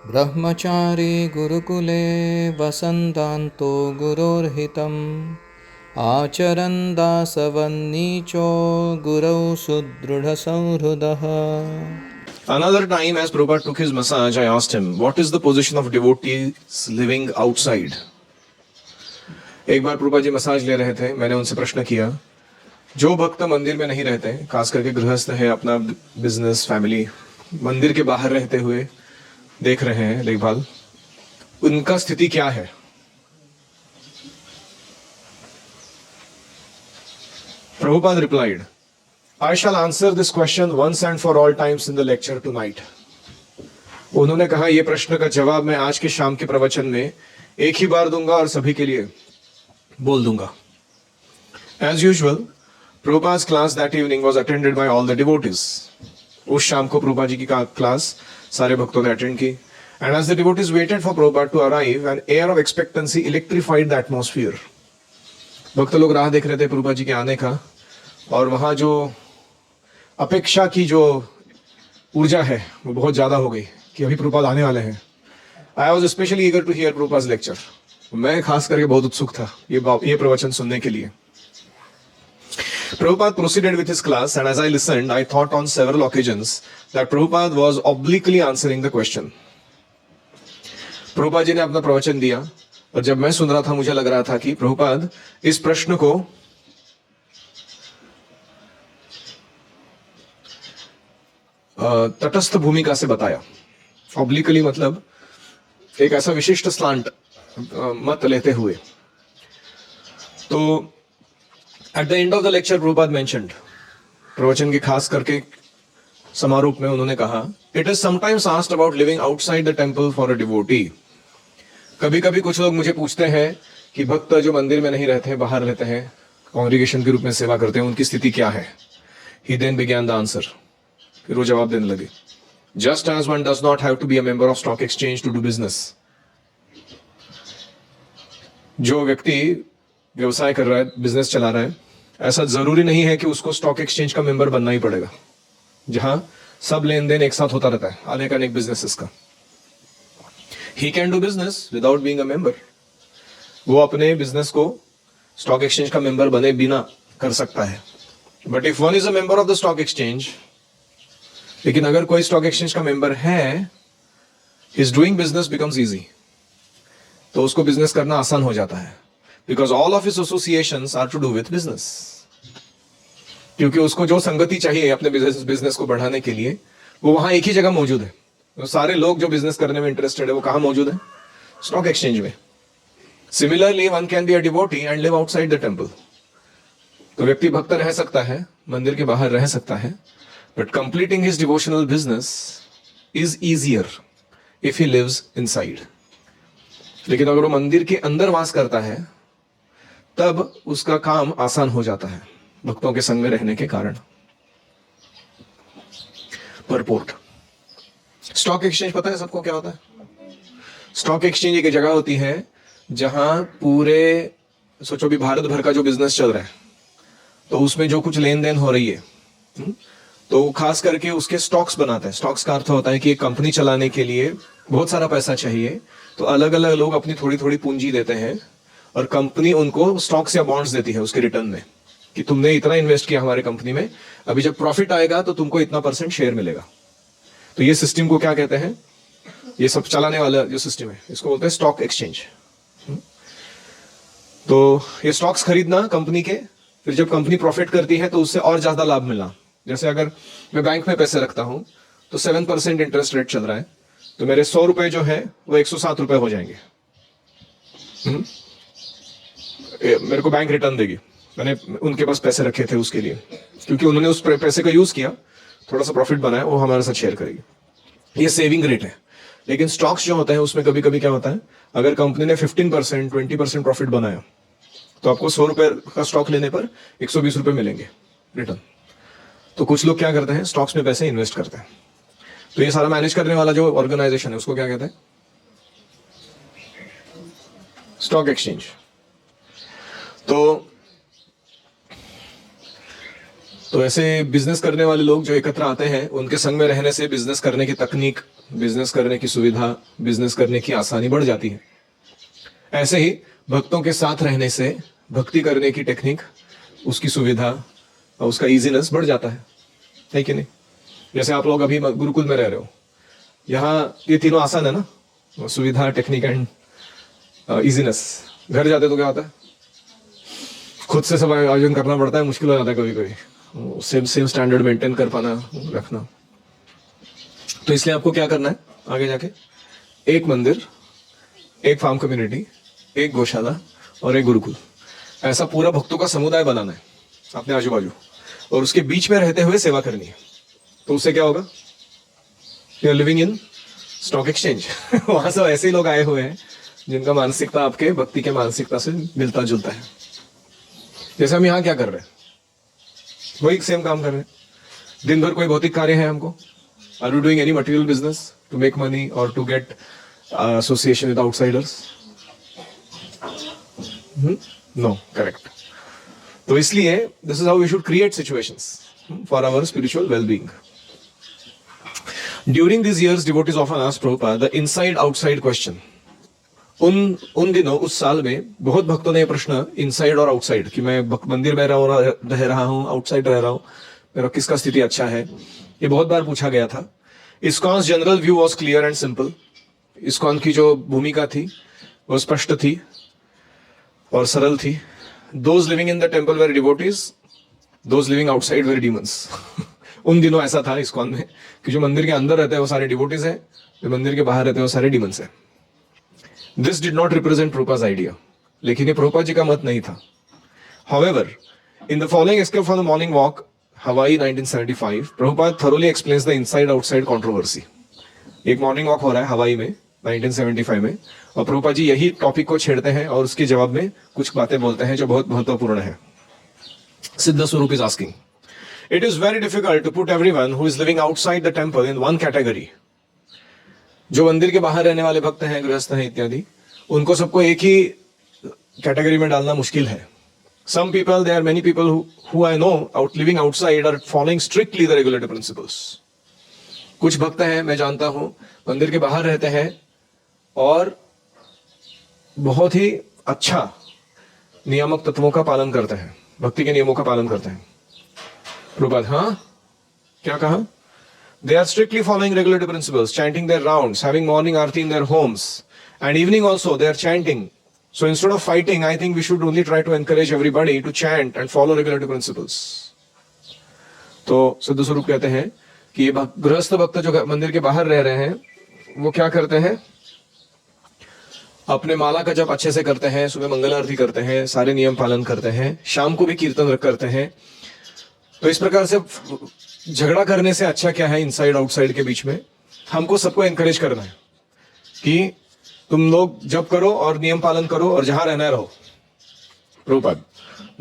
ब्रह्मचारी गुरुकुले वसन्तान्तो गुरोर्हितम् आचरन् दासवन्नीचो गुरौ सुदृढसंहृदः. Another time, as Prabhupada took his massage, I asked him, what is the position of devotees living outside? एक बार Prabhupada ji massage ले रहे थे, मैंने उनसे प्रश्न किया, जो भक्त मंदिर में नहीं रहते, खास करके गृहस्थ है, अपना बिजनेस फैमिली मंदिर के बाहर रहते हुए देख रहे हैं देखभाल, उनका स्थिति क्या है? Prabhupada replied, I shall answer this question once and for all times in the lecture tonight. उन्होंने कहा, यह प्रश्न का जवाब मैं आज के शाम के प्रवचन में एक ही बार दूंगा और सभी के लिए बोल दूंगा. As usual, Prabhupada's class that evening was attended by all the devotees. उस शाम को प्रभुपाद जी की क्लास सारे भक्तों ने अटेंड की. And as the devotees waited for Prabhupada to arrive, an air of expectancy electrified the atmosphere. भक्त लोग राह देख रहे थे प्रभुपाद जी के आने का, और वहां जो अपेक्षा की जो ऊर्जा है वो बहुत ज्यादा हो गई कि अभी प्रभुपाद आने वाले हैं. I was specially eager to hear Prabhupada lecture. मैं खास करके बहुत उत्सुक था ये प्रवचन सुनने के लिए. Prabhupada proceeded with his class, and as I listened, I thought on several occasions that Prabhupada was obliquely answering the question. Prabhupada ji ने अपना प्रवचन दिया, और जब मैं सुन रहा था मुझे लग रहा था कि प्रभुपाद इस प्रश्न को तटस्थ भूमिका से बताया. ऑब्लिकली मतलब एक ऐसा विशिष्ट स्लांट मत लेते हुए. तो at the end of the lecture Prabhupada mentioned, प्रवचन के खास करके समारोह में उन्होंने कहा, it is sometimes asked about living outside the temple for a devotee. कभी कभी कुछ लोग मुझे पूछते हैं कि भक्त जो मंदिर में नहीं रहते हैं, बाहर रहते हैं, कांग्रीगेशन के रूप में सेवा करते हैं, उनकी स्थिति क्या है. He then began the answer. फिर वो जवाब देने लगे, just as one does not have to be a member of stock exchange to do business. जो व्यक्ति व्यवसाय कर रहा है, बिजनेस चला रहा है, ऐसा जरूरी नहीं है कि उसको स्टॉक एक्सचेंज का मेंबर बनना ही पड़ेगा, जहां सब लेन देन एक साथ होता रहता है अनेक अनेक बिजनेसेस का. He can do business without being a member. वो अपने बिजनेस को स्टॉक एक्सचेंज का मेंबर बने बिना कर सकता है. But if one is a member of the stock exchange, लेकिन अगर कोई स्टॉक एक्सचेंज का मेंबर है, his doing business becomes easy. तो उसको बिजनेस करना आसान हो जाता है, because all of his associations are to do with business. क्योंकि उसको जो संगति चाहिए अपने बिजनेस को बढ़ाने के लिए, वो वहां एक ही जगह मौजूद है. तो सारे लोग जो बिजनेस करने में इंटरेस्टेड है, वो कहां मौजूद है? स्टॉक एक्सचेंज में. Similarly one can be a devotee and live outside the temple. तो व्यक्ति भक्त रह सकता है, मंदिर के बाहर रह सकता है, but completing his devotional business is easier if he lives inside. लेकिन अगर वो मंदिर के अंदर वास करता है, तब उसका काम आसान हो जाता है भक्तों के संग में रहने के कारण. परपोर्ट. स्टॉक एक्सचेंज पता है सबको क्या होता है? स्टॉक एक्सचेंज एक जगह होती है जहां पूरे, सोचो भी भारत भर का जो बिजनेस चल रहा है, तो उसमें जो कुछ लेन देन हो रही है, तो खास करके उसके स्टॉक्स बनाते हैं. स्टॉक्स का अर्थ होता है कि एक कंपनी चलाने के लिए बहुत सारा पैसा चाहिए, तो अलग अलग लोग अपनी थोड़ी थोड़ी पूंजी देते हैं, और कंपनी उनको स्टॉक्स या बॉन्ड्स देती है उसके रिटर्न में, कि तुमने इतना इन्वेस्ट किया हमारे कंपनी में, अभी जब प्रॉफिट आएगा तो तुमको इतना % शेयर मिलेगा. तो ये सिस्टम को क्या कहते हैं? ये सब चलाने वाला जो सिस्टम है, इसको बोलते हैं स्टॉक एक्सचेंज. तो ये स्टॉक्स खरीदना कंपनी के, फिर जब कंपनी प्रॉफिट करती है तो उससे और ज्यादा लाभ मिलना. जैसे अगर मैं बैंक में पैसे रखता हूं तो 7% इंटरेस्ट रेट चल रहा है, तो मेरे 100 रुपए जो है वो 107 रुपए हो जाएंगे. मेरे को बैंक रिटर्न देगी. मैंने उनके पास पैसे रखे थे उसके लिए, क्योंकि उन्होंने उस पैसे का यूज किया, थोड़ा सा प्रॉफिट बनाया, वो हमारे साथ शेयर करेगी. ये सेविंग रेट है. लेकिन स्टॉक्स जो होता है उसमें कभी कभी क्या होता है, अगर कंपनी ने 15% 20% प्रॉफिट बनाया, तो आपको 100 रुपए का स्टॉक लेने पर 120 रुपए मिलेंगे रिटर्न. तो कुछ लोग क्या करते हैं, स्टॉक्स में पैसे इन्वेस्ट करते हैं. तो ये सारा मैनेज करने वाला जो ऑर्गेनाइजेशन है उसको क्या कहते हैं? Stock exchange. तो तो ऐसे बिजनेस करने वाले लोग जो एकत्र आते हैं, उनके संग में रहने से बिजनेस करने की तकनीक, बिजनेस करने की सुविधा, बिजनेस करने की आसानी बढ़ जाती है। ऐसे ही भक्तों के साथ रहने से भक्ति करने की टेक्निक, उसकी सुविधा और उसका इजीनेस बढ़ जाता है कि नहीं? जैसे आप लोग अभी गुरुकुल में रह रहे हो, यहाँ ये तीनों आसान है ना, सुविधा, टेक्निक एंड इजीनेस। घर जाते तो क्या होता है, खुद से सब आयोजन करना पड़ता है, मुश्किल हो जाता है कभी कभी सेम स्टैंडर्ड मेंटेन कर पाना, रखना। तो इसलिए आपको क्या करना है आगे जाके, एक मंदिर, एक फार्म कम्युनिटी, एक गौशाला और एक गुरुकुल, ऐसा पूरा भक्तों का समुदाय बनाना है अपने आजू बाजू, और उसके बीच में रहते हुए सेवा करनी है। तो उससे क्या होगा, you are living in stock exchange. वहां से ऐसे ही लोग आए हुए हैं जिनका मानसिकता आपके भक्ति के मानसिकता से मिलता जुलता है। जैसे हम यहाँ क्या कर रहे हैं, वही सेम काम कर रहे हैं। दिन भर कोई भौतिक कार्य है हमको, are you doing any material business to make money और to get association with outsiders? No, correct. तो इसलिए this is how we should create situations for our spiritual wellbeing. During this years devotees often ask Prabhupada the inside outside question. उन दिनों, उस साल में बहुत भक्तों ने यह प्रश्न, इनसाइड और आउटसाइड, कि मैं मंदिर में रह रहा हूं, आउटसाइड रह रहा हूं, मेरा किसका स्थिति अच्छा है, ये बहुत बार पूछा गया था। ISKCON's general view was clear and simple. ISKCON की जो भूमिका थी वो स्पष्ट थी और सरल थी। Those living in the temple were devotees, those living outside were demons. उन दिनों ऐसा था इस्कॉन में कि जो मंदिर के अंदर रहते हैं वो सारे डिवोटीज हैं, जो मंदिर के बाहर रहते हैं वो सारे डीमंस हैं। This did not represent Prabhupada idea, लेकिन ये प्रभुपाद जी का मत नहीं था। However, in the following escape from the morning walk, Hawaii 1975, Prabhupada thoroughly explains the inside-outside controversy. एक मॉर्निंग वॉक हो रहा है हवाई में 1975 में, और प्रभुपाद जी यही टॉपिक को छेड़ते हैं और उसके जवाब में कुछ बातें बोलते हैं जो बहुत महत्वपूर्ण है। सिद्ध स्वरूप is asking, it is very difficult to put everyone who is living outside the temple in one category. जो मंदिर के बाहर रहने वाले भक्त हैं, गृहस्थ हैं इत्यादि, उनको सबको एक ही कैटेगरी में डालना मुश्किल है। Some people, there are many people who I know living outside are following strictly the regulative principles. कुछ भक्त हैं, मैं जानता हूं, मंदिर के बाहर रहते हैं और बहुत ही अच्छा नियामक तत्वों का पालन करते हैं, भक्ति के नियमों का पालन करते हैं। प्रभुपाद, हाँ क्या कहा? They are strictly following regulative principles, chanting their rounds, having morning aarti in their homes, and evening also they are chanting. So instead of fighting, I think we should only try to encourage everybody to chant and follow regulative principles. तो सिद्ध स्वरूप कहते हैं कि ये गृहस्थ भक्त जो मंदिर के बाहर रह रहे हैं वो क्या करते हैं, अपने माला का जप अच्छे से करते हैं, सुबह मंगल आरती करते हैं, सारे नियम पालन करते हैं, शाम को भी कीर्तन करते हैं। तो इस प्रकार से झगड़ा करने से अच्छा क्या है इनसाइड आउटसाइड के बीच में, हमको सबको एनकरेज करना है कि तुम लोग जप करो और नियम पालन करो और जहां रहना रहो। Prabhupada,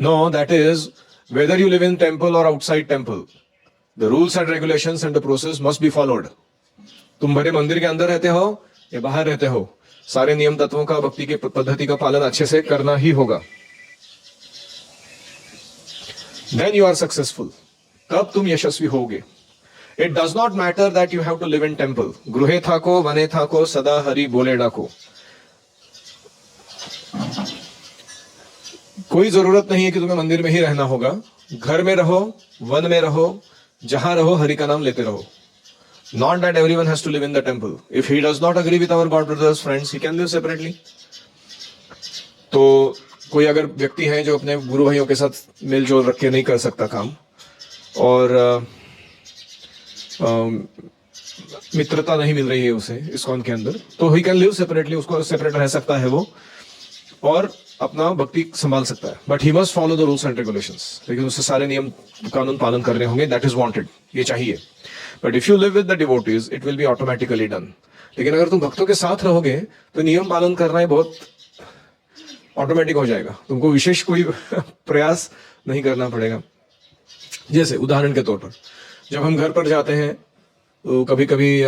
no, that is whether you live in temple और outside temple, the rules and regulations and the process must be followed. तुम भरे मंदिर के अंदर रहते हो या बाहर रहते हो, सारे नियम तत्वों का, भक्ति की पद्धति का पालन अच्छे से करना ही होगा। देन यू आर सक्सेसफुल, तब तुम यशस्वी होगे। It does not matter that you have to live in temple, गृहे थाको वने थाको सदा हरि बोले डाको। कोई जरूरत नहीं है कि तुम्हें मंदिर में ही रहना होगा, घर में रहो, वन में रहो, जहां रहो हरि का नाम लेते रहो। Not that everyone has to live in the temple. If he does not agree with our god brothers friends, he can live separately. तो कोई अगर व्यक्ति है जो अपने गुरु भाइयों के साथ मिलजोल रख के नहीं कर सकता काम, और मित्रता नहीं मिल रही है उसे इस्कॉन के अंदर, तो ही कैन लिव सेपरेटली, उसको सेपरेट रह सकता है वो और अपना भक्ति संभाल सकता है। But he must follow the rules and regulations, लेकिन उससे सारे नियम कानून पालन करने होंगे। दैट इज वांटेड, ये चाहिए। But if you live with the devotees it will be automatically done. लेकिन अगर तुम भक्तों के साथ रहोगे तो नियम पालन करना ही बहुत ऑटोमेटिक हो जाएगा, तुमको विशेष कोई प्रयास नहीं करना पड़ेगा। जैसे उदाहरण के तौर पर जब हम घर पर जाते हैं तो कभी कभी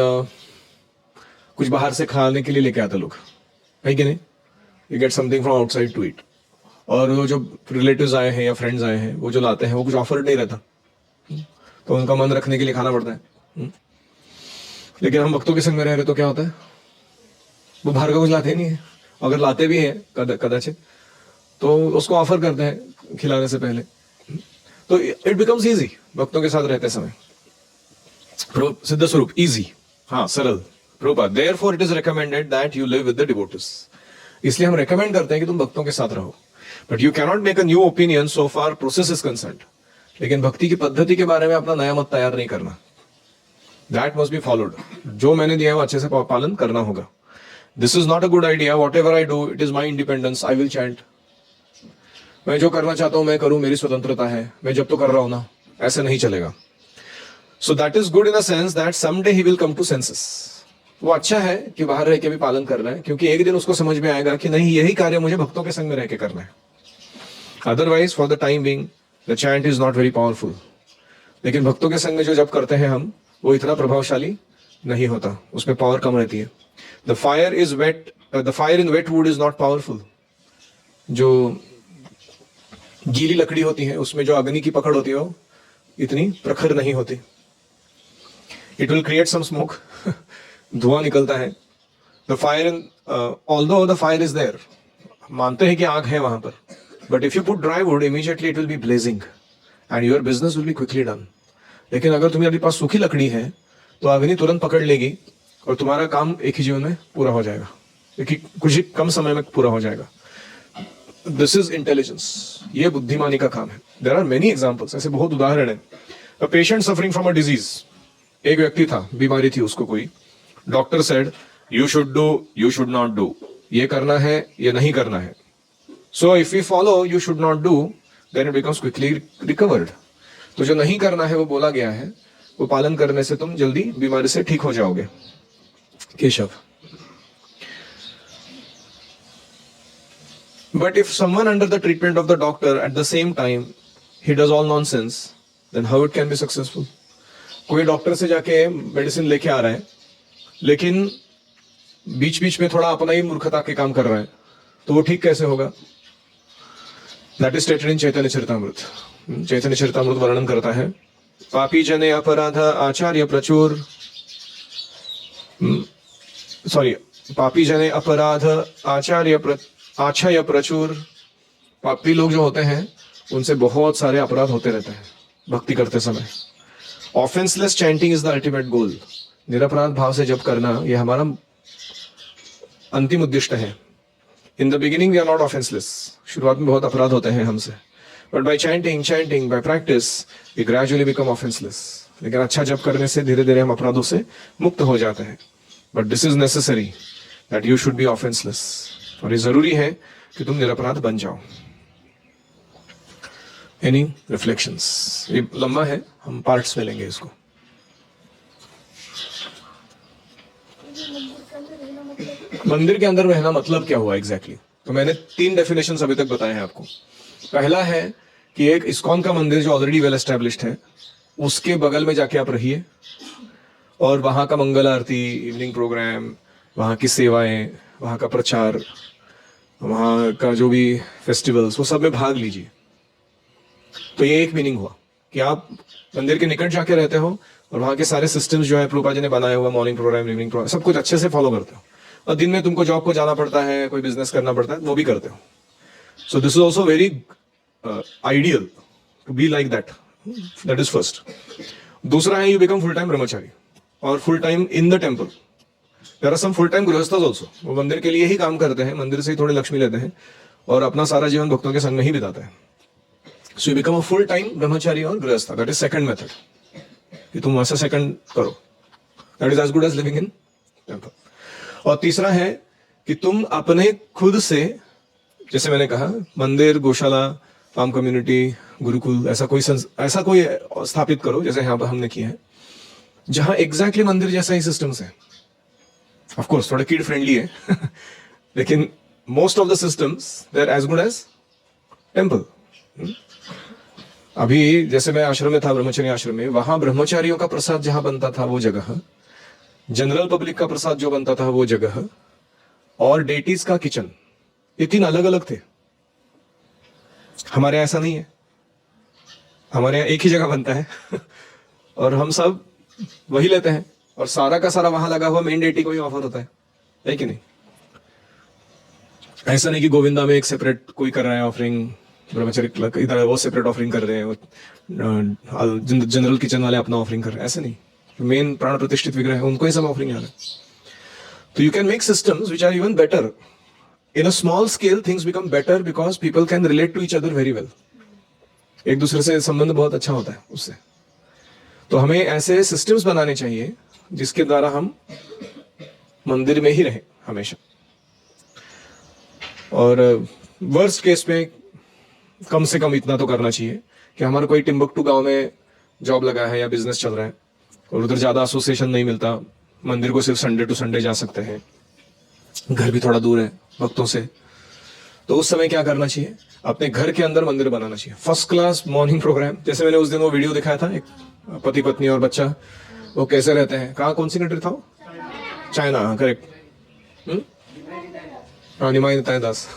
कुछ बाहर से खाने के लिए लेके आते लोग, है कि नहीं? You get something from outside to eat, और वो जो रिलेटिव्स आए हैं या फ्रेंड्स आए हैं वो जो लाते हैं वो कुछ ऑफर नहीं रहता, तो उनका मन रखने के लिए खाना पड़ता है। लेकिन हम भक्तों के संग में रह रहे तो क्या होता है, वो बाहर का कुछ लाते नहीं है, अगर लाते भी हैं कदाचित तो उसको ऑफर करते हैं खिलाने से पहले। तो इट बिकम्स इजी भक्तों के साथ रहते समय। सिद्ध स्वरूप इजी, हाँ सरल। Prabhupada therefore it is recommended that you live with the devotees. इसलिए हम रेकमेंड करते हैं कि तुम भक्तों के साथ रहो, but you cannot make a new opinion so far process is concerned. लेकिन भक्ति की पद्धति के बारे में अपना नया मत तैयार नहीं करना। That must be followed. जो मैंने दिया है वो अच्छे से पालन करना होगा। This is not a good idea, what ever I do it is my independence, I will chant. मैं जो करना चाहता हूं मैं करूं, मेरी स्वतंत्रता है, मैं जब तो कर रहा हूं ना, ऐसे नहीं चलेगा। So that is good in a sense that someday he will come to senses. वो अच्छा है कि बाहर रह के भी पालन कर रहा है, क्योंकि एक दिन उसको समझ में आएगा कि नहीं, यही कार्य मुझे भक्तों के संग में रह के करना है। Otherwise for the time being the chant is not very powerful. लेकिन भक्तों के संग में जो जब करते हैं हम, वो इतना प्रभावशाली नहीं होता, उसमें पावर कम रहती है। The fire in wet wood is not powerful. जो गीली लकड़ी होती है उसमें जो अग्नि की पकड़ होती है वो इतनी प्रखर नहीं होती। It will create some smoke, धुआं निकलता है। The fire in although the fire is there, मानते हैं कि आग है वहां पर, but if you put dry wood immediately it will be blazing and your business will be quickly done. लेकिन अगर तुम्हारे पास सूखी लकड़ी है तो अग्नि तुरंत पकड़ लेगी और तुम्हारा काम एक ही जीवन में पूरा हो जाएगा, कुछ ही कम समय में पूरा हो जाएगा। दिस इज इंटेलिजेंस, ये बुद्धिमानी का काम है। देयर आर मेनी एग्जांपल्स, ऐसे बहुत उदाहरण है। A patient suffering from a disease, एक व्यक्ति था, बीमारी थी उसको कोई। Doctor said you should do, you should not do, ये करना है, ये नहीं करना है। So if we follow you should not do then it becomes quickly recovered. तो जो नहीं करना है वो बोला गया है, वो पालन करने से तुम जल्दी बीमारी से ठीक हो जाओगे। Keshav, but if someone under the treatment of the doctor at the same time he does all nonsense, then how it can be successful? कोई डॉक्टर से जाके मेडिसिन लेके आ रहा है लेकिन बीच बीच में थोड़ा अपना ही मूर्खता के काम कर रहा है, तो वो ठीक कैसे होगा? दैट इज स्टेटेड इन चैतन्य चरितामृत। चैतन्य चरितामृत वर्णन करता है, पापी जने अपराध आचार्य प्रचुर, पापी जने अपराध आचार्य प्रचुर। पापी लोग जो होते हैं उनसे बहुत सारे अपराध होते रहते हैं भक्ति करते समय। Offenceless chanting is the ultimate goal. निरपराध भाव से जप करना यह हमारा अंतिम उद्दिष्ट है। In the beginning we are not offenceless, शुरुआत में बहुत अपराध होते हैं हमसे, but by chanting by practice we gradually become offenceless. लेकिन अच्छा जप करने से धीरे धीरे हम अपराधों से मुक्त हो जाते हैं। But this is necessary that you should be offenceless, और ये जरूरी है कि तुम निरपराध बन जाओ। Any reflections? ये लंबा है, हम पार्ट्स में लेंगे इसको। मंदिर के अंदर रहना मतलब क्या हुआ एग्जैक्टली? तो मैंने 3 डेफिनेशंस अभी तक बताए हैं आपको। पहला है कि एक इस्कॉन का मंदिर जो ऑलरेडी वेल एस्टेब्लिश्ड है, उसके बगल में जाके आप रहिए और वहां का मंगल आरती, इवनिंग प्रोग्राम, वहां की सेवाएं, वहां का प्रचार, वहां का जो भी फेस्टिवल्स, वो सब में भाग लीजिए। तो ये एक मीनिंग हुआ कि आप मंदिर के निकट जाके रहते हो और वहां के सारे सिस्टम्स जो है प्रभुपाद जी ने बनाए हुआ, मॉर्निंग प्रोग्राम, इवनिंग प्रोग्राम, सब कुछ अच्छे से फॉलो करते हो। और दिन में तुमको जॉब को जाना पड़ता है, कोई बिजनेस करना पड़ता है, वो भी करते हो। So this is also very ideal to be like that. That is first. दूसरा है you become full time brahmachari और full time in the temple. There are some full time grihasthas also, वो मंदिर के लिए ही काम करते हैं, मंदिर से ही थोड़ी लक्ष्मी लेते हैं और अपना सारा जीवन भक्तों के संग में ही बिताते हैं। So you become a full time brahmachari और गृहस्थ। दैट इज सेकंड मेथड, कि तुम वैसा सेकंड करो। That is as good as living in temple. और तीसरा है कि तुम अपने खुद से, जैसे मैंने कहा, मंदिर, गौशाला, फार्म कम्युनिटी, गुरुकुल, ऐसा कोई स्थापित करो जैसे यहाँ पर हमने किया है, जहां एग्जैक्टली मंदिर जैसा ही सिस्टम्स है। ऑफ कोर्स थोड़ा किड फ्रेंडली है लेकिन most of the systems they are as good as temple. अभी जैसे मैं आश्रम में था, ब्रह्मचर्य आश्रम में, वहां ब्रह्मचारियों का प्रसाद जहां बनता था वो जगह, जनरल पब्लिक का प्रसाद जो बनता था वो जगह, और डेटीज का किचन, ये 3 अलग अलग थे। हमारे यहाँ ऐसा नहीं है, हमारे यहाँ एक ही जगह बनता है और हम सब वही लेते हैं, और सारा का सारा वहां लगा हुआ मेन डेटी को ही ऑफर होता है कि नहीं? ऐसा नहीं कि गोविंदा में एक सेपरेट कोई कर रहा है ऑफरिंग, ब्रह्मचर्य क्लब इधर वो सेपरेट ऑफरिंग कर रहे हैं, जनरल किचन वाले अपना ऑफरिंग कर रहे हैं, ऐसे नहीं। मेन प्राण प्रतिष्ठित विग्रह है, उनको ही सब ऑफरिंग आ रहा है। तो you can make systems which are even better in a small scale. Things become better because people can relate to each other very well. एक दूसरे से संबंध बहुत अच्छा होता है उससे। तो हमें ऐसे सिस्टम्स बनाने चाहिए जिसके द्वारा हम मंदिर में ही रहें हमेशा। और वर्स्ट केस में कम से कम इतना तो करना चाहिए कि हमारा कोई टिम्बकटू गांव में जॉब लगा है या बिजनेस चल रहा है और उधर ज्यादा एसोसिएशन नहीं मिलता, मंदिर को सिर्फ संडे टू संडे जा सकते हैं, घर भी थोड़ा दूर है भक्तों से, तो उस समय क्या करना चाहिए? अपने घर के अंदर मंदिर बनाना चाहिए। फर्स्ट क्लास मॉर्निंग प्रोग्राम, जैसे मैंने उस दिन वो वीडियो दिखाया था, एक पति पत्नी और बच्चा, वो कैसे रहते हैं, कहाँ, कौन सी कंट्री था वो? China, correct. हाँ, निमाई नेताएं Das.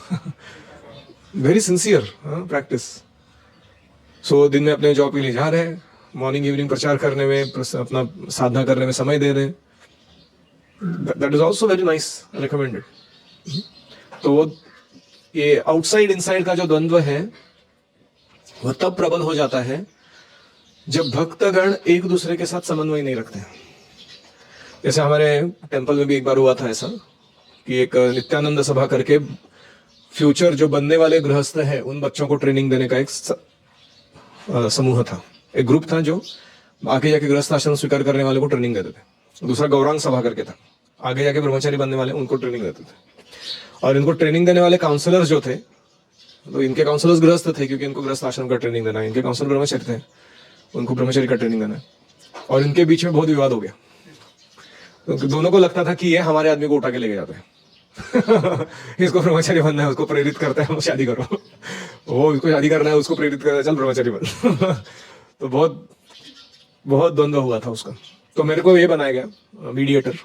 Very sincere practice. So दिन में अपने जॉब के लिए जा रहे हैं, मॉर्निंग इवनिंग प्रचार करने में, अपना साधना करने में समय दे रहे हैं। That is also very nice, recommended. तो वो ये आउटसाइड इनसाइड का जो द्वंद्व है वह तब प्रबल हो जाता है जब भक्तगण एक दूसरे के साथ समन्वय नहीं रखते हैं। जैसे हमारे टेंपल में भी एक बार हुआ था ऐसा कि एक नित्यानंद सभा करके फ्यूचर जो बनने वाले गृहस्थ है उन बच्चों को ट्रेनिंग देने का एक समूह था, एक ग्रुप था जो आगे जाके गृहस्थ आश्रम स्वीकार करने वाले को ट्रेनिंग देते थे। दूसरा गौरांग सभा करके था, आगे जाके ब्रह्मचारी बनने वाले उनको ट्रेनिंग देते थे। और इनको ट्रेनिंग देने वाले काउंसलर्स जो थे, तो इनके काउंसलर्स गृहस्थ थे क्योंकि इनको गृहस्थ आश्रम का ट्रेनिंग देना है, इनके काउंसलर ब्रह्मचारी थे, उनको ब्रह्मचारी का ट्रेनिंग देना है। और इनके बीच में बहुत विवाद हो गया, तो दोनों को लगता था कि ये हमारे आदमी को उठा के लेके जाते हैं। इसको ब्रह्मचारी बनना है, उसको प्रेरित करता है शादी करो, वो उसको शादी करना है, उसको प्रेरित करता है चल ब्रह्मचारी बन। तो बहुत बहुत द्वंद्व हुआ था उसका। तो मेरे को ये बनाया गया मीडिएटर,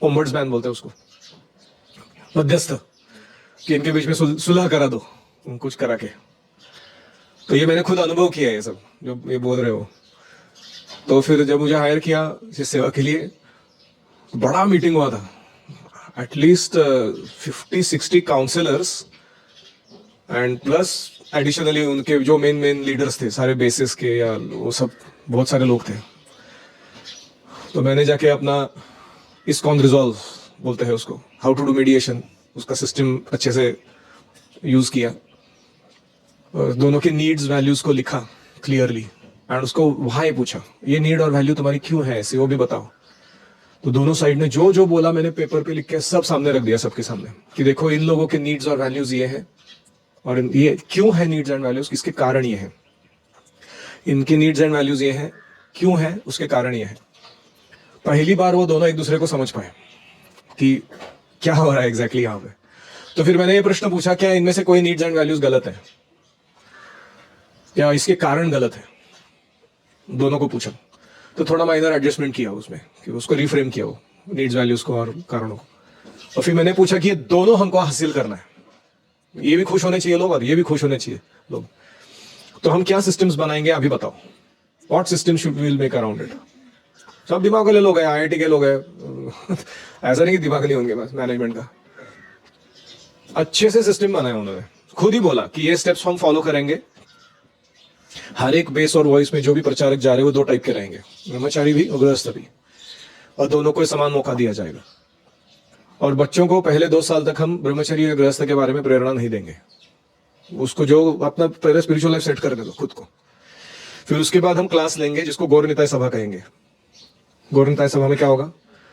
ओम्बड्समैन बोलते हैं उसको, मध्यस्थ, कि इनके बीच में सुलह करा दो कुछ करा के। तो ये मैंने खुद अनुभव किया है ये सब जो ये बोल रहे हो। तो फिर जब मुझे हायर किया इस सेवा के लिए, बड़ा मीटिंग हुआ था, at least 50-60 counsellors and plus additionally उनके जो मेन लीडर्स थे सारे बेसिस के, या वो सब बहुत सारे लोग थे। तो मैंने जाके अपना ISKCON रिजॉल्व बोलते हैं उसको, हाउ टू डू मीडिएशन, उसका सिस्टम अच्छे से यूज किया और दोनों के नीड्स वैल्यूज को लिखा क्लियरली एंड उसको वहां पूछा ये नीड और वैल्यू तुम्हारी क्यों है ऐसे, वो भी बताओ। तो दोनों साइड ने जो जो बोला मैंने पेपर पे लिख के सब सामने रख दिया सबके सामने कि देखो इन लोगों के नीड्स और वैल्यूज ये है और ये क्यों है नीड्स एंड वैल्यूज, किसके कारण ये है, इनके नीड्स एंड वैल्यूज ये है क्यों है, उसके कारण ये है। पहली बार वो दोनों एक दूसरे को समझ पाए कि क्या हो रहा है एग्जैक्टली यहाँ पे। तो फिर मैंने ये प्रश्न पूछा, क्या इनमें से कोई नीड्स एंड वैल्यूज गलत है, क्या इसके कारण गलत है, दोनों को पूछा। तो थोड़ा माइनर एडजस्टमेंट किया उसमें कि उसको रिफ्रेम किया वो नीड्स वैल्यूज को और कारणों को। और फिर मैंने पूछा कि ये दोनों हमको हासिल करना है, ये भी खुश होने चाहिए लोग और ये भी खुश होने चाहिए लोग, तो हम क्या सिस्टम्स बनाएंगे अभी बताओ, what system should we will make around it. सब दिमाग वाले लोग हैं, IIT के लोग हैं, ऐसा नहीं कि दिमाग नहीं होंगे बस मैनेजमेंट का। अच्छे से सिस्टम बनाया उन्होंने, खुद ही बोला कि ये स्टेप्स हम फॉलो करेंगे। हर एक बेस और वॉइस में जो भी प्रचारक जा रहे हैं वो 2 टाइप के रहेंगे, ब्रह्मचारी भी और गृहस्थ भी, और दोनों को समान मौका दिया जाएगा। और बच्चों को पहले 2 साल तक हम ब्रह्मचारी या गृहस्थ के बारे में प्रेरणा नहीं देंगे, उसको जो अपना पहले स्पिरिचुअल लाइफ सेट करने दो खुद को। फिर उसके बाद हम क्लास लेंगे जिसको गौर निताय सभा कहेंगे। गौर निताय सभा में क्या होगा,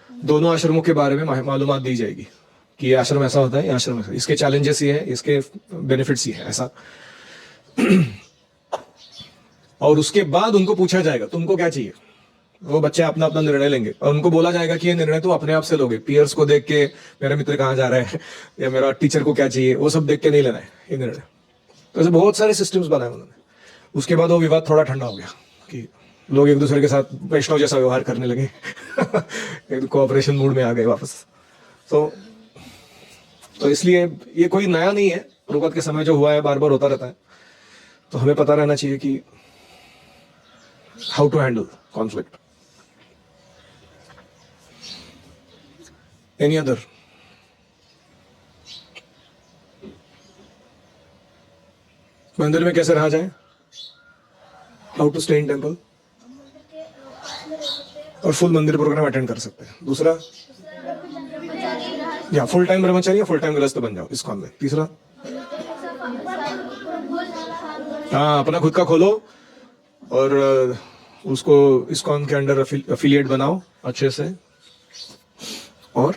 दोनों आश्रमों के बारे में मालूमात दी जाएगी कि ये आश्रम ऐसा होता है, ये आश्रम ऐसा, इसके चैलेंजेस ये है, इसके बेनिफिट्स ये है, ऐसा। और उसके बाद उनको पूछा जाएगा तुमको क्या चाहिए, वो बच्चे अपना अपना निर्णय लेंगे और उनको बोला जाएगा कि ये निर्णय तो अपने आप से लोगे, पीयर्स को देख के मेरा मित्र कहाँ जा रहा है या मेरा टीचर को क्या चाहिए वो सब देख के नहीं लेना है ये निर्णय। तो ऐसे बहुत सारे सिस्टम्स बनाए उन्होंने। उसके बाद वो विवाद थोड़ा ठंडा हो गया कि लोग एक दूसरे के साथ वैष्णव जैसा व्यवहार करने लगे, कोऑपरेशन मूड में आ गए वापस। तो इसलिए ये कोई नया नहीं है, प्रभुपाद के समय जो हुआ है बार बार होता रहता है। तो हमें पता रहना चाहिए कि how to handle conflict. Any other? मंदिर में कैसे रहा जाए? How to stay in temple? और फुल मंदिर प्रोग्राम अटेंड कर सकते हैं. दूसरा, या फुल टाइम ब्रह्मचारी या फुल टाइम गृहस्थ बन जाओ इस्कॉन में. तीसरा, हाँ, अपना खुद का खोलो और उसको इस्कॉन के अंडर अफिलिएट बनाओ अच्छे से, और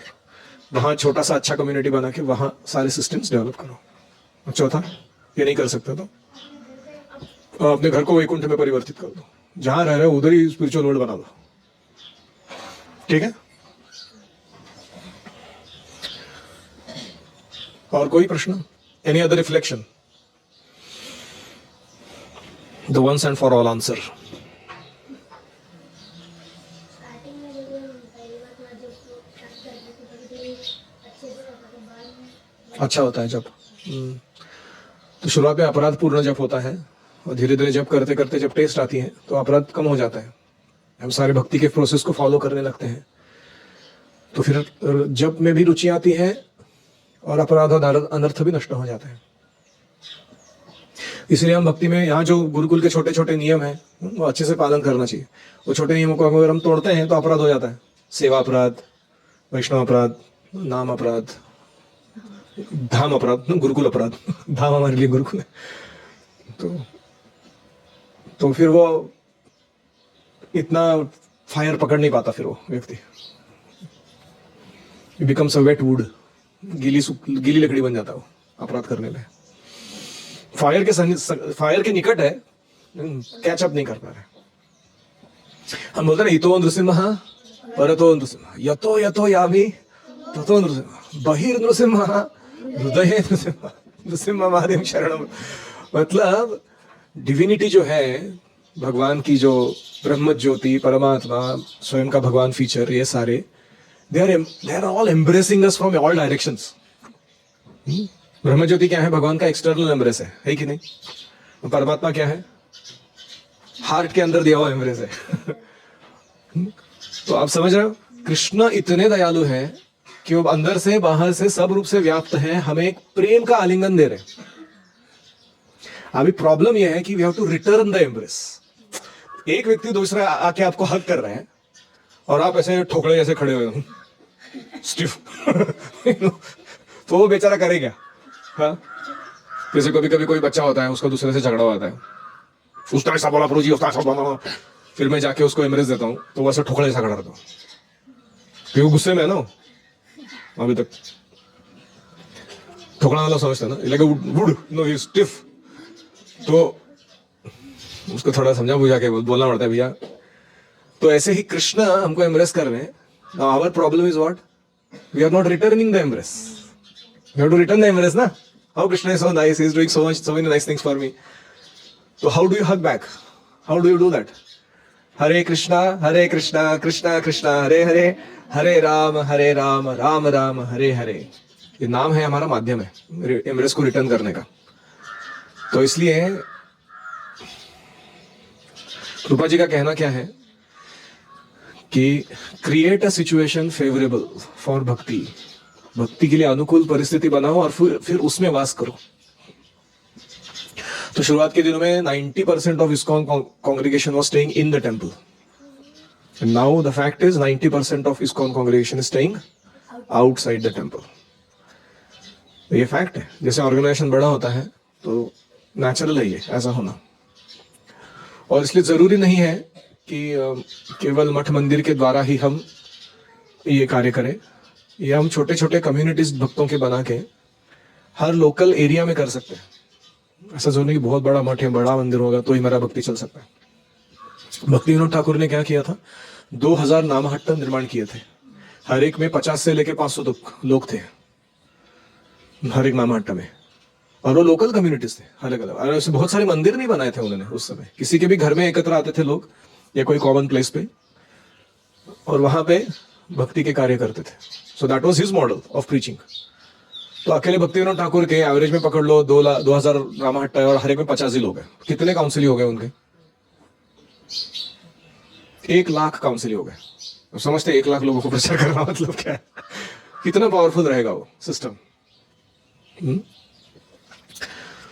वहां छोटा सा अच्छा कम्युनिटी बना के वहां सारे सिस्टम्स डेवलप करो. और चौथा, ये नहीं कर सकते तो अपने घर को वैकुंठ में परिवर्तित कर दो. जहां रह रहे हो उधर ही स्पिरिचुअल वर्ल्ड बना दो. ठीक है? और कोई प्रश्न? Any other reflection? The ones and for all answer. अच्छा होता है जब तो शुरुआत में अपराध पूर्ण जब होता है, और धीरे धीरे जब करते करते जब टेस्ट आती है तो अपराध कम हो जाता है. हम सारे भक्ति के प्रोसेस को फॉलो करने लगते हैं, तो फिर जब में भी रुचि आती है और अपराध और अनर्थ भी नष्ट हो जाते हैं. इसलिए हम भक्ति में यहाँ जो गुरुकुल के छोटे छोटे नियम हैं वो अच्छे से पालन करना चाहिए. वो छोटे नियमों को अगर हम तोड़ते हैं तो अपराध हो जाता है. सेवा अपराध, वैष्णव अपराध, नाम अपराध, धाम अपराध, गुरुकुल अपराध. धाम हमारे लिए गुरुकुल है. तो फिर वो इतना फायर पकड़ नहीं पाता. फिर वो व्यक्ति बिकम्स अ वेट वुड. गीली लकड़ी बन जाता है वो अपराध करने में. फायर के निकट है, कैचअप नहीं कर पा रहे. हम बोलते ना, हितो नृसिंह परतो नृसिंह, यतो यतो यामी ततो नृसिंह, बहिर् नृसिंह हृदय नृसिंह, नृसिंह महादेव शरणम. मतलब डिविनिटी जो है, भगवान की जो ब्रह्म ज्योति, परमात्मा, स्वयं का भगवान फीचर, ये सारे they are all embracing us from all directions. ब्रह्म ज्योति क्या है? भगवान का एक्सटर्नल एम्ब्रेस है कि नहीं? परमात्मा क्या है? हार्ट के अंदर दिया हुआ एम्ब्रेस है. तो आप समझ रहे हो, कृष्ण इतने दयालु हैं कि वो अंदर से बाहर से सब रूप से व्याप्त हैं, हमें एक प्रेम का आलिंगन दे रहे हैं. अभी प्रॉब्लम यह है कि we have to return the embrace. एक व्यक्ति दूसरा आके आपको हक कर रहे हैं और आप ऐसे ठोकरे जैसे खड़े हुए हो, स्टिफ. तो वो बेचारा करे क्या? हाँ, जैसे कभी कभी कोई बच्चा होता है, उसका दूसरे से झगड़ा होता है, उसका ऐसा बोला प्रभु जी, उसका ऐसा बोला, फिर मैं जाके उसको एम्ब्रेस देता हूँ तो वो ऐसा ठोकरे जैसा खड़ा रहता हूँ. फिर वो गुस्से में है ना. अभी तक ठोकना वाला समझता है ना, like wood, no he stiff. तो उसको थोड़ा समझा बुझा के बोलना पड़ता है, भैया. तो ऐसे ही कृष्ण हमको एम्ब्रेस कर रहे हैं. Now our problem is what? We are not returning the embrace. We have to return the embrace ना. How Krishna is so nice, he is doing so many nice things for me. तो how do you hug back? How do you do that? Hare Krishna Krishna Krishna Hare Hare, Hare Ram Ram Ram Hare Hare. ये नाम है, हमारा माध्यम है embrace को return करने का. तो इसलिए रूपा जी का कहना क्या है कि create a situation favourable for भक्ति. भक्ति के लिए अनुकूल परिस्थिति बनाओ और फिर उसमें वास करो. तो शुरुआत के दिनों में 90% of ISKCON congregation was staying in the temple. And now the fact is 90% of ISKCON congregation is staying outside the temple. तो ये फैक्ट है. जैसे ऑर्गेनाइजेशन बड़ा होता है तो नेचुरल है ये ऐसा होना. और इसलिए जरूरी नहीं है कि केवल मठ मंदिर के द्वारा ही हम ये कार्य करें. ये हम छोटे छोटे कम्युनिटीज भक्तों के बना के हर लोकल एरिया में कर सकते हैं. ऐसा जो नहीं बहुत बड़ा मठ है, बड़ा मंदिर होगा तो ही मेरा भक्ति चल सकता है. भक्ति विनोद ठाकुर ने क्या किया था? 2000 नामहट्टा निर्माण किए थे. हर एक में 50 से लेके 500 तक लोग थे हर एक नामहट्टा में. और वो लोकल कम्युनिटीज थे अलग अलग. और ऐसे बहुत सारे मंदिर नहीं बनाए थे उन्होंने उस समय. किसी के भी घर में एकत्र आते थे लोग या कोई कॉमन प्लेस पे, और वहां पे भक्ति के कार्य करते थे. So that was his model of preaching. तो अकेले भक्ति विनोद ठाकुर के एवरेज में पकड़ लो 2000 रामाहट्टा है और हर एक में 50 ही लोग हैं. कितने काउंसिल हो गए उनके? 1,00,000 काउंसिल हो गए। अब समझते 1,00,000 लोगों को प्रचार करना मतलब क्या है, कितना पावरफुल रहेगा वो सिस्टम।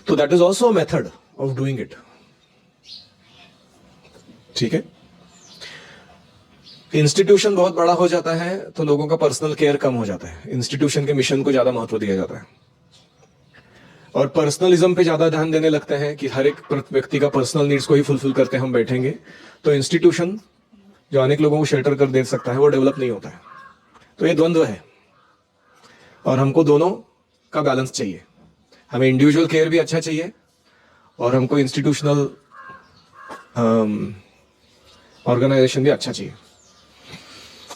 तो that is also method of doing it. ठीक है, इंस्टीट्यूशन बहुत बड़ा हो जाता है तो लोगों का पर्सनल केयर कम हो जाता है, इंस्टीट्यूशन के मिशन को ज्यादा महत्व दिया जाता है और पर्सनलिज्म पे ज्यादा ध्यान देने लगते हैं कि हर एक व्यक्ति का पर्सनल नीड्स को ही फुलफिल करते हम बैठेंगे, तो इंस्टीट्यूशन जो अनेक लोगों को शेल्टर कर दे सकता है वो डेवलप नहीं होता है। तो ये द्वंद्व है और हमको दोनों का बैलेंस चाहिए। हमें इंडिविजुअल केयर भी अच्छा चाहिए और हमको इंस्टीट्यूशनल ऑर्गेनाइजेशन भी अच्छा चाहिए।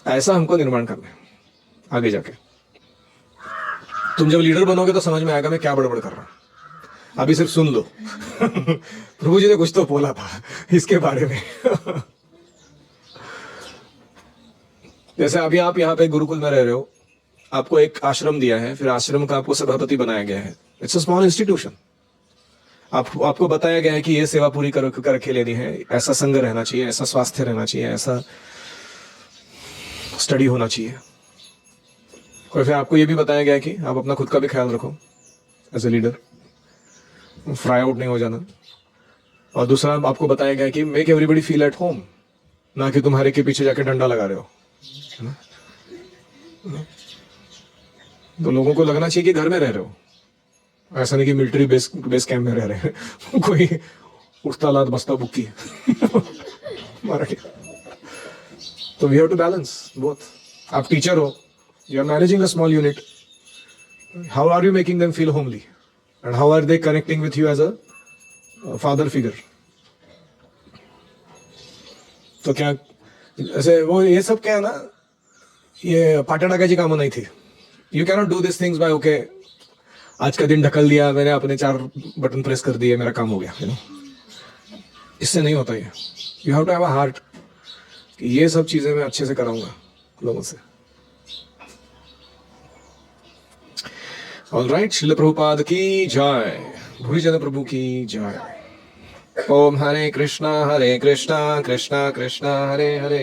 ऐसा हमको निर्माण करना है आगे जाके। तुम जब लीडर बनोगे तो समझ में आएगा मैं क्या बड़बड़ कर रहा हूं, अभी सिर्फ सुन लो। प्रभु जी ने कुछ तो बोला था इसके बारे में। जैसे अभी आप यहाँ पे गुरुकुल में रह रहे हो, आपको एक आश्रम दिया है, फिर आश्रम का आपको सभापति बनाया गया है। It's a small institution. आपको बताया गया है कि ये सेवा पूरी करके लेनी है, ऐसा संग रहना चाहिए, ऐसा स्वास्थ्य रहना चाहिए, ऐसा स्टडी होना चाहिए। और फिर आपको ये भी बताया गया है कि आप अपना खुद का भी ख्याल रखो as a leader, fry out नहीं हो जाना। और दूसरा आपको बताया गया है कि make everybody feel at home, ना कि तुम्हारे के पीछे जाके डंडा लगा रहे हो, है ना? तो लोगों को लगना चाहिए कि घर में रह रहे हो, ऐसा नहीं कि मिलिट्री बेस कैंप में रह रहे हैं। कोई उठता लाद बसता बुक्की मराठी। तो we have to balance both. आप टीचर हो, you are managing a small unit, how are you making them feel homely and how are they connecting with you as a father figure. तो क्या ऐसे वो ये सब क्या है ना, ये पाटा टाकाची कामं नहीं थी। You cannot do this things by okay, आज का दिन ढकल दिया मैंने, अपने 4 बटन प्रेस कर दिए, मेरा काम हो गया, यू नो। इससे नहीं होता ये। You have to have a heart कि ये सब चीजें मैं अच्छे से कराऊंगा लोगों से। ऑलराइट, श्रील प्रभुपाद की जय, भूरी जन प्रभु की जय। ओम हरे कृष्णा कृष्णा कृष्णा हरे हरे,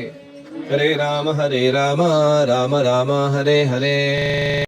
हरे राम राम राम हरे हरे।